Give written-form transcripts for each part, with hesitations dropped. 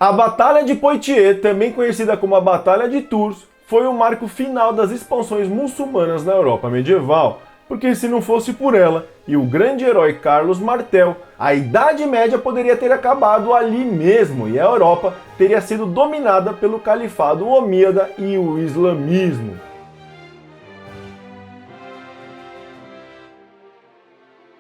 A Batalha de Poitiers, também conhecida como a Batalha de Tours, foi o marco final das expansões muçulmanas na Europa medieval, porque se não fosse por ela e o grande herói Carlos Martel, a Idade Média poderia ter acabado ali mesmo e a Europa teria sido dominada pelo Califado Omíada e o Islamismo.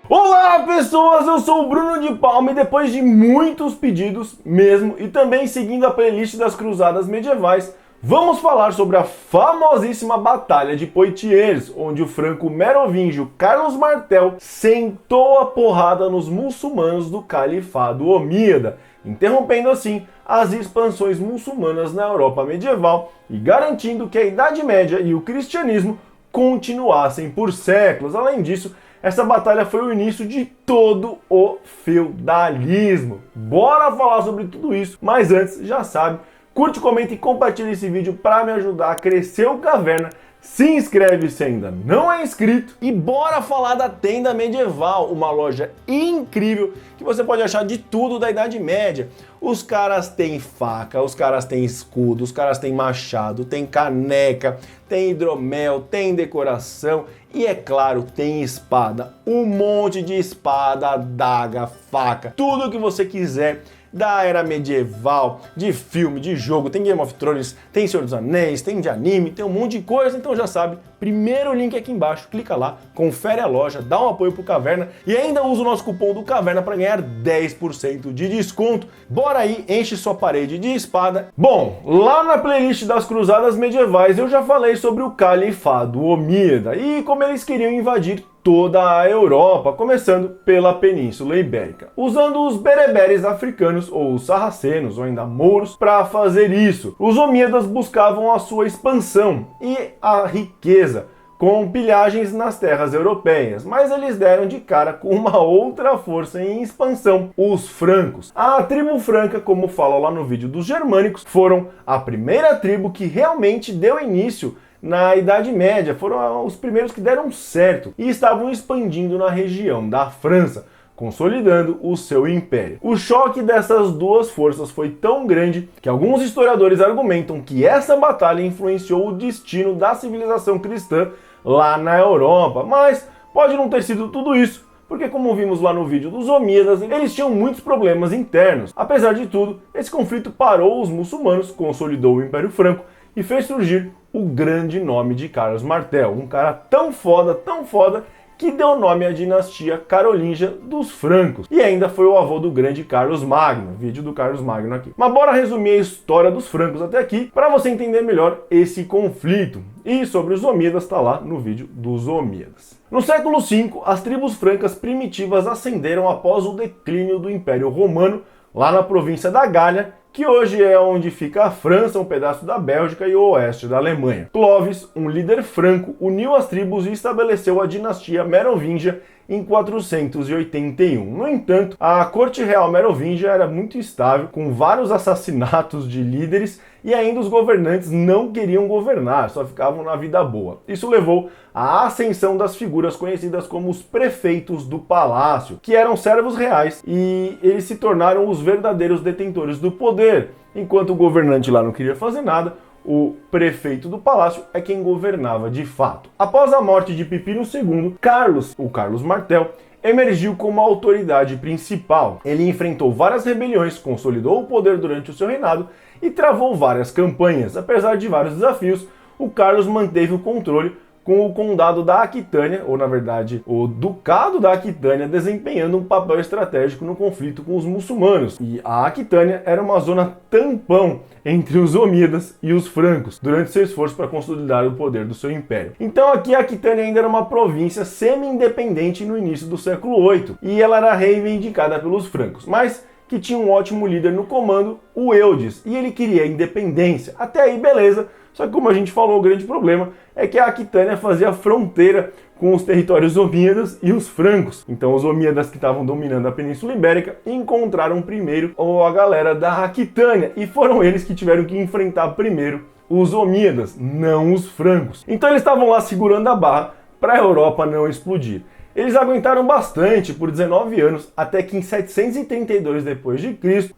Olá pessoas, eu sou o Bruno de Palma e depois de muitos pedidos mesmo e também seguindo a playlist das cruzadas medievais, vamos falar sobre a famosíssima Batalha de Poitiers, onde o franco-merovingio Carlos Martel sentou a porrada nos muçulmanos do Califado Omíada, interrompendo assim as expansões muçulmanas na Europa medieval e garantindo que a Idade Média e o cristianismo continuassem por séculos. Além disso, essa batalha foi o início de todo o feudalismo. Bora falar sobre tudo isso, mas antes, já sabe, curte, comenta e compartilha esse vídeo para me ajudar a crescer o Caverna. Se inscreve se ainda não é inscrito e bora falar da Tenda Medieval, uma loja incrível que você pode achar de tudo da Idade Média. Os caras têm faca, os caras têm escudo, os caras têm machado, tem caneca, tem hidromel, tem decoração e, é claro, tem espada. Um monte de espada, adaga, faca, tudo o que você quiser da era medieval, de filme, de jogo, tem Game of Thrones, tem Senhor dos Anéis, tem de anime, tem um monte de coisa, então já sabe, primeiro link aqui embaixo, clica lá, confere a loja, dá um apoio pro Caverna e ainda usa o nosso cupom do Caverna para ganhar 10% de desconto. Bora aí, enche sua parede de espada. Bom, lá na playlist das cruzadas medievais eu já falei sobre o Califado Omíada e como eles queriam invadir toda a Europa, começando pela Península Ibérica, usando os bereberes africanos, ou os sarracenos, ou ainda mouros, para fazer isso. Os omíadas buscavam a sua expansão e a riqueza, com pilhagens nas terras europeias, mas eles deram de cara com uma outra força em expansão, os francos. A tribo franca, como fala lá no vídeo dos germânicos, foram a primeira tribo que realmente deu início na Idade Média, foram os primeiros que deram certo e estavam expandindo na região da França, consolidando o seu império. O choque dessas duas forças foi tão grande que alguns historiadores argumentam que essa batalha influenciou o destino da civilização cristã lá na Europa, mas pode não ter sido tudo isso, porque como vimos lá no vídeo dos Omíadas, eles tinham muitos problemas internos. Apesar de tudo, esse conflito parou os muçulmanos, consolidou o Império Franco e fez surgir o grande nome de Carlos Martel, um cara tão foda, que deu nome à dinastia carolíngia dos francos. E ainda foi o avô do grande Carlos Magno, vídeo do Carlos Magno aqui. Mas bora resumir a história dos francos até aqui, para você entender melhor esse conflito. E sobre os Omíadas tá lá no vídeo dos Omíadas. No século V, as tribos francas primitivas ascenderam após o declínio do Império Romano, lá na província da Gália, que hoje é onde fica a França, um pedaço da Bélgica e o oeste da Alemanha. Clovis, um líder franco, uniu as tribos e estabeleceu a dinastia merovingia em 481. No entanto, a corte real merovingia era muito instável, com vários assassinatos de líderes e ainda os governantes não queriam governar, só ficavam na vida boa. Isso levou à ascensão das figuras conhecidas como os prefeitos do palácio, que eram servos reais e eles se tornaram os verdadeiros detentores do poder. Enquanto o governante lá não queria fazer nada, o prefeito do palácio é quem governava de fato. Após a morte de Pipino II, Carlos Martel, emergiu como a autoridade principal. Ele enfrentou várias rebeliões, consolidou o poder durante o seu reinado e travou várias campanhas. Apesar de vários desafios, o Carlos manteve o controle com o condado da Aquitânia, ou na verdade o ducado da Aquitânia, desempenhando um papel estratégico no conflito com os muçulmanos. E a Aquitânia era uma zona tampão entre os Omíadas e os francos, durante seu esforço para consolidar o poder do seu império. Então aqui a Aquitânia ainda era uma província semi-independente no início do século VIII, e ela era reivindicada pelos francos, mas que tinha um ótimo líder no comando, o Eudes, e ele queria a independência. Até aí beleza, só que como a gente falou, o grande problema é que a Aquitânia fazia fronteira com os territórios omíadas e os francos. Então os omíadas que estavam dominando a Península Ibérica encontraram primeiro a galera da Aquitânia e foram eles que tiveram que enfrentar primeiro os omíadas, não os francos. Então eles estavam lá segurando a barra para a Europa não explodir. Eles aguentaram bastante por 19 anos, até que em 732 d.C.,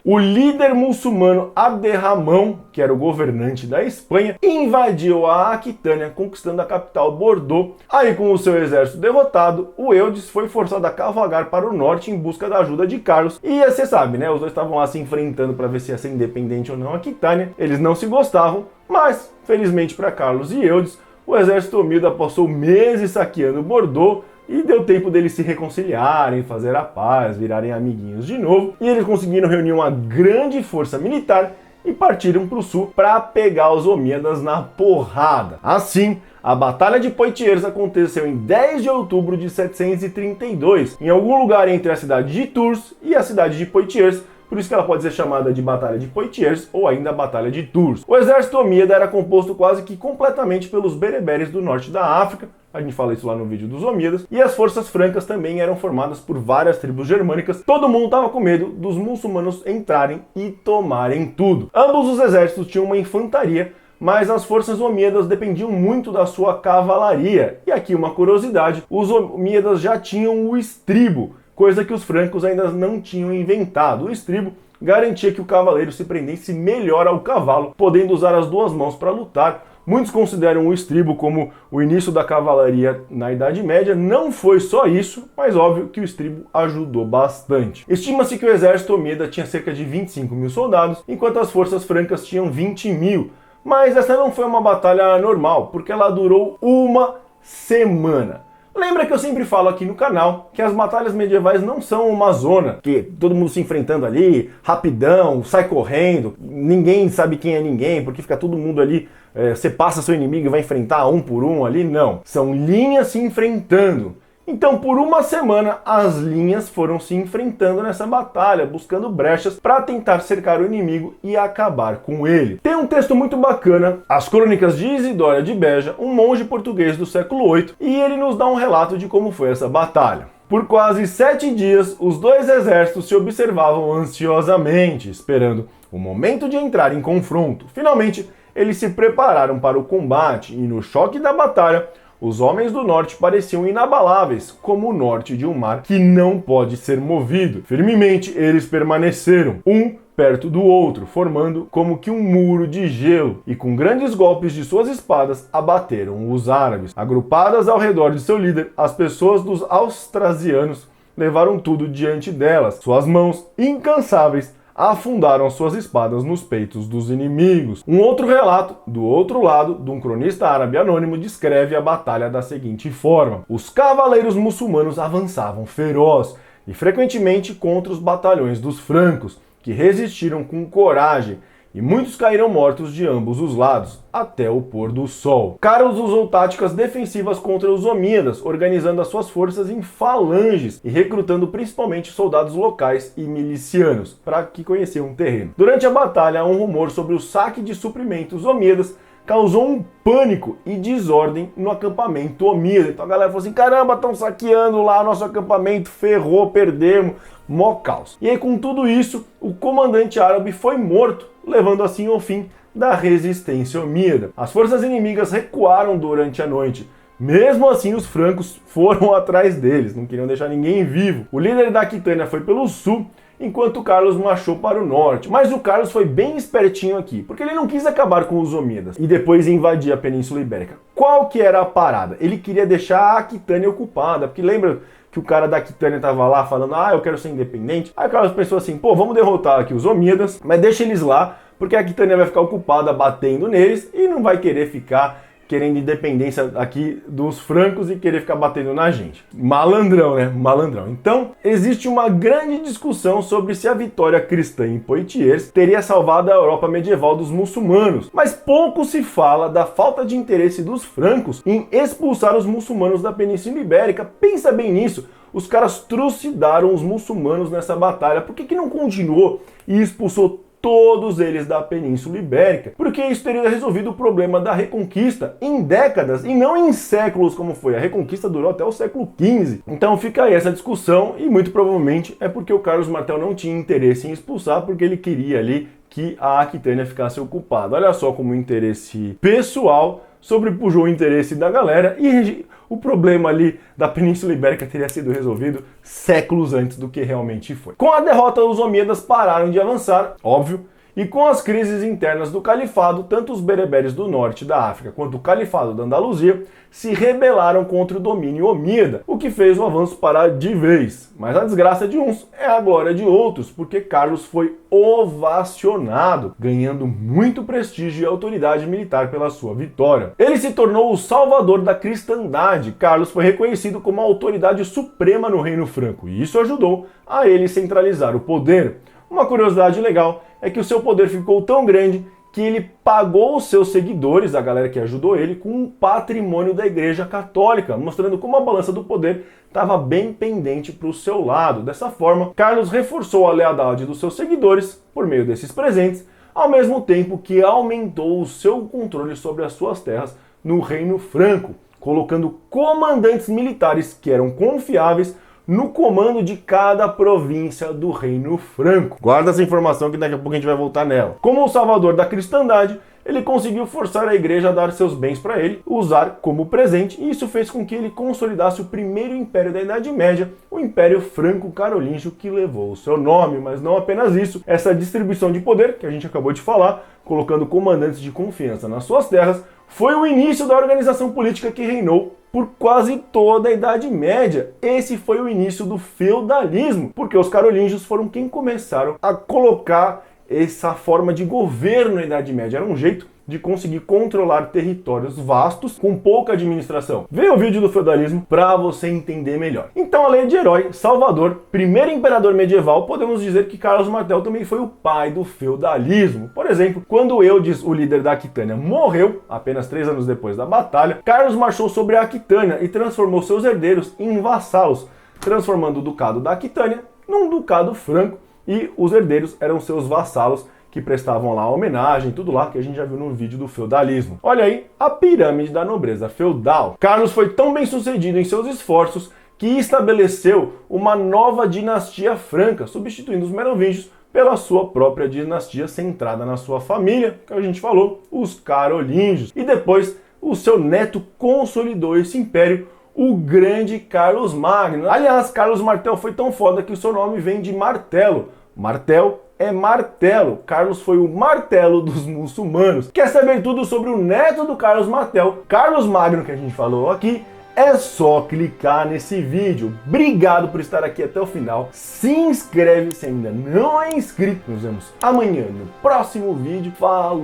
o líder muçulmano Abderramão, que era o governante da Espanha, invadiu a Aquitânia, conquistando a capital Bordeaux. Aí, com o seu exército derrotado, o Eudes foi forçado a cavalgar para o norte em busca da ajuda de Carlos. E você sabe, né? Os dois estavam lá se enfrentando para ver se ia ser independente ou não a Aquitânia. Eles não se gostavam, mas, felizmente para Carlos e Eudes, o exército omíada passou meses saqueando Bordeaux e deu tempo deles se reconciliarem, fazer a paz, virarem amiguinhos de novo. E eles conseguiram reunir uma grande força militar e partiram para o sul para pegar os omíadas na porrada. Assim, a Batalha de Poitiers aconteceu em 10 de outubro de 732, em algum lugar entre a cidade de Tours e a cidade de Poitiers. Por isso que ela pode ser chamada de Batalha de Poitiers ou ainda Batalha de Tours. O exército omíada era composto quase que completamente pelos bereberes do norte da África, a gente fala isso lá no vídeo dos omíadas, e as forças francas também eram formadas por várias tribos germânicas. Todo mundo estava com medo dos muçulmanos entrarem e tomarem tudo. Ambos os exércitos tinham uma infantaria, mas as forças omíadas dependiam muito da sua cavalaria. E aqui uma curiosidade, os omíadas já tinham o estribo, coisa que os francos ainda não tinham inventado. O estribo garantia que o cavaleiro se prendesse melhor ao cavalo, podendo usar as duas mãos para lutar. Muitos consideram o estribo como o início da cavalaria na Idade Média. Não foi só isso, mas óbvio que o estribo ajudou bastante. Estima-se que o exército omíada tinha cerca de 25 mil soldados, enquanto as forças francas tinham 20 mil. Mas essa não foi uma batalha normal, porque ela durou uma semana. Lembra que eu sempre falo aqui no canal que as batalhas medievais não são uma zona que todo mundo se enfrentando ali, rapidão, sai correndo, ninguém sabe quem é ninguém, porque fica todo mundo ali, você passa seu inimigo e vai enfrentar um por um ali, não. São linhas se enfrentando. Então, por uma semana, as linhas foram se enfrentando nessa batalha, buscando brechas para tentar cercar o inimigo e acabar com ele. Tem um texto muito bacana, As Crônicas de Isidória de Beja, um monge português do século VIII, e ele nos dá um relato de como foi essa batalha. Por quase 7 dias, os dois exércitos se observavam ansiosamente, esperando o momento de entrar em confronto. Finalmente, eles se prepararam para o combate e, no choque da batalha, os homens do norte pareciam inabaláveis, como o norte de um mar que não pode ser movido. Firmemente eles permaneceram, um perto do outro, formando como que um muro de gelo, e com grandes golpes de suas espadas abateram os árabes. Agrupadas ao redor de seu líder, as pessoas dos austrasianos levaram tudo diante delas. Suas mãos, incansáveis, afundaram suas espadas nos peitos dos inimigos. Um outro relato, do outro lado, de um cronista árabe anônimo, descreve a batalha da seguinte forma: os cavaleiros muçulmanos avançavam feroz e frequentemente contra os batalhões dos francos, que resistiram com coragem, e muitos caíram mortos de ambos os lados, até o pôr do sol. Carlos usou táticas defensivas contra os omíadas, organizando as suas forças em falanges e recrutando principalmente soldados locais e milicianos, para que conheciam o terreno. Durante a batalha, um rumor sobre o saque de suprimentos omíadas causou um pânico e desordem no acampamento omíada. Então a galera falou assim, caramba, estão saqueando lá nosso acampamento, ferrou, perdemos, mó caos. E aí, com tudo isso, o comandante árabe foi morto, levando assim ao fim da resistência omíada. As forças inimigas recuaram durante a noite. Mesmo assim, os francos foram atrás deles, não queriam deixar ninguém vivo. O líder da Aquitânia foi pelo sul, enquanto Carlos marchou para o norte. Mas o Carlos foi bem espertinho aqui, porque ele não quis acabar com os omíadas e depois invadir a Península Ibérica. Qual que era a parada? Ele queria deixar a Aquitânia ocupada, porque lembra que o cara da Aquitânia estava lá falando, eu quero ser independente? Aí o Carlos pensou assim, vamos derrotar aqui os omíadas, mas deixa eles lá, porque a Aquitânia vai ficar ocupada batendo neles e não vai querer ficar querendo independência aqui dos francos e querer ficar batendo na gente. Malandrão, né? Malandrão. Então, existe uma grande discussão sobre se a vitória cristã em Poitiers teria salvado a Europa medieval dos muçulmanos, mas pouco se fala da falta de interesse dos francos em expulsar os muçulmanos da Península Ibérica. Pensa bem nisso. Os caras trucidaram os muçulmanos nessa batalha. Por que não continuou e expulsou todos eles da Península Ibérica? Porque isso teria resolvido o problema da Reconquista em décadas e não em séculos como foi. A Reconquista durou até o século XV. Então fica aí essa discussão e muito provavelmente é porque o Carlos Martel não tinha interesse em expulsar, porque ele queria ali que a Aquitânia ficasse ocupada. Olha só como o interesse pessoal sobrepujou o interesse da galera e o problema ali da Península Ibérica teria sido resolvido séculos antes do que realmente foi. Com a derrota, os omíadas pararam de avançar, óbvio, e com as crises internas do califado, tanto os bereberes do norte da África quanto o califado da Andaluzia se rebelaram contra o domínio omíada, o que fez o avanço parar de vez. Mas a desgraça de uns é a glória de outros, porque Carlos foi ovacionado, ganhando muito prestígio e autoridade militar pela sua vitória. Ele se tornou o salvador da cristandade. Carlos foi reconhecido como a autoridade suprema no Reino Franco, e isso ajudou a ele centralizar o poder. Uma curiosidade legal é que o seu poder ficou tão grande que ele pagou os seus seguidores, a galera que ajudou ele, com um patrimônio da Igreja Católica, mostrando como a balança do poder estava bem pendente para o seu lado. Dessa forma, Carlos reforçou a lealdade dos seus seguidores por meio desses presentes, ao mesmo tempo que aumentou o seu controle sobre as suas terras no Reino Franco, colocando comandantes militares que eram confiáveis no comando de cada província do Reino Franco. Guarda essa informação que daqui a pouco a gente vai voltar nela. Como o salvador da cristandade, ele conseguiu forçar a igreja a dar seus bens para ele, usar como presente, e isso fez com que ele consolidasse o primeiro império da Idade Média, o Império Franco-Carolíngio, que levou o seu nome. Mas não apenas isso, essa distribuição de poder, que a gente acabou de falar, colocando comandantes de confiança nas suas terras, foi o início da organização política que reinou por quase toda a Idade Média. Esse foi o início do feudalismo, porque os carolíngios foram quem começaram a colocar essa forma de governo na Idade Média. Era um jeito de conseguir controlar territórios vastos com pouca administração. Vê o vídeo do feudalismo para você entender melhor. Então, além de herói, salvador, primeiro imperador medieval, podemos dizer que Carlos Martel também foi o pai do feudalismo. Por exemplo, quando Eudes, o líder da Aquitânia, morreu, apenas 3 anos depois da batalha, Carlos marchou sobre a Aquitânia e transformou seus herdeiros em vassalos, transformando o ducado da Aquitânia num ducado franco, e os herdeiros eram seus vassalos, que prestavam lá homenagem, tudo lá que a gente já viu no vídeo do feudalismo. Olha aí a pirâmide da nobreza feudal. Carlos foi tão bem sucedido em seus esforços que estabeleceu uma nova dinastia franca, substituindo os merovingios pela sua própria dinastia centrada na sua família, que a gente falou, os carolíngios. E depois o seu neto consolidou esse império, o grande Carlos Magno. Aliás, Carlos Martel foi tão foda que o seu nome vem de martelo. Martel é martelo. Carlos foi o martelo dos muçulmanos. Quer saber tudo sobre o neto do Carlos Martel, Carlos Magno, que a gente falou aqui? É só clicar nesse vídeo. Obrigado por estar aqui até o final. Se inscreve se ainda não é inscrito. Nos vemos amanhã no próximo vídeo. Falou!